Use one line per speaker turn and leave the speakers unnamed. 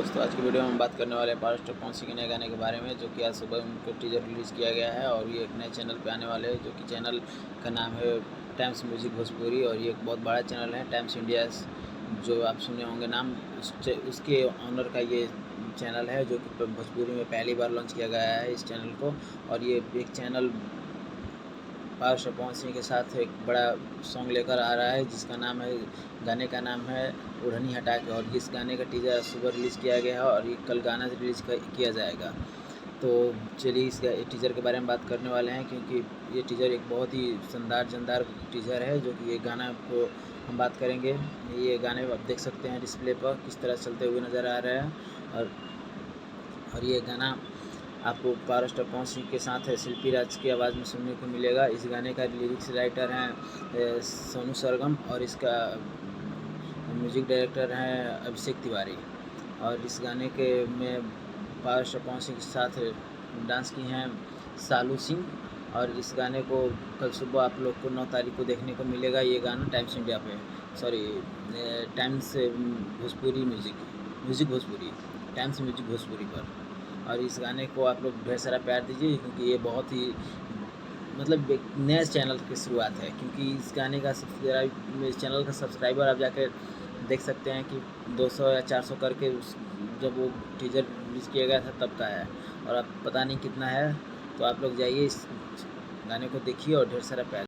दोस्तों, आज की वीडियो में हम बात करने वाले हैं पावर स्टार पवन सिंह के नए गाने के बारे में, जो कि आज सुबह उनका टीजर रिलीज़ किया गया है और ये एक नए चैनल पे आने वाले हैं, जो कि चैनल का नाम है टाइम्स म्यूजिक भोजपुरी। और ये एक बहुत बड़ा चैनल है टाइम्स इंडिया, जो आप सुने होंगे नाम। उसके ऑनर का ये चैनल है, जो कि भोजपुरी में पहली बार लॉन्च किया गया है इस चैनल को। और ये एक channel power star Pawan Singh के साथ एक बड़ा सॉन्ग लेकर आ रहा है, जिसका नाम है, गाने का नाम है ओढ़नी हटा के। और इस गाने का टीजर सुबह रिलीज़ किया गया है और ये कल गाना रिलीज़ किया जाएगा। तो चलिए इस टीजर के बारे में बात करने वाले हैं, क्योंकि ये टीजर एक बहुत ही शानदार टीजर है। जो कि ये गाना को हम बात करेंगे, ये गाने आप देख सकते हैं डिस्प्ले पर किस तरह चलते हुए नज़र आ रहे हैं। और ये गाना आपको पावर स्टार पवन सिंह के साथ है शिल्पी राज की आवाज़ में सुनने को मिलेगा। इस गाने का लिरिक्स राइटर हैं सोनू सरगम, और इसका म्यूजिक डायरेक्टर हैं अभिषेक तिवारी। और इस गाने के में पावर स्टार पवन सिंह के साथ डांस की हैं सालू सिंह। और इस गाने को कल सुबह आप लोग को 9 तारीख को देखने को मिलेगा। ये गाना टाइम्स इंडिया पे, sorry times Bhojpuri music Bhojpuri, times music Bhojpuri पर। और इस गाने को आप लोग ढेर सारा प्यार दीजिए, क्योंकि ये बहुत ही मतलब एक नए चैनल की शुरुआत है। क्योंकि इस गाने का इस चैनल का सब्सक्राइबर आप जाकर देख सकते हैं कि 200 या 400 करके जब वो टीजर रिलीज़ किया गया था तब का है, और अब पता नहीं कितना है। तो आप लोग जाइए इस गाने को देखिए और ढेर सारा प्यार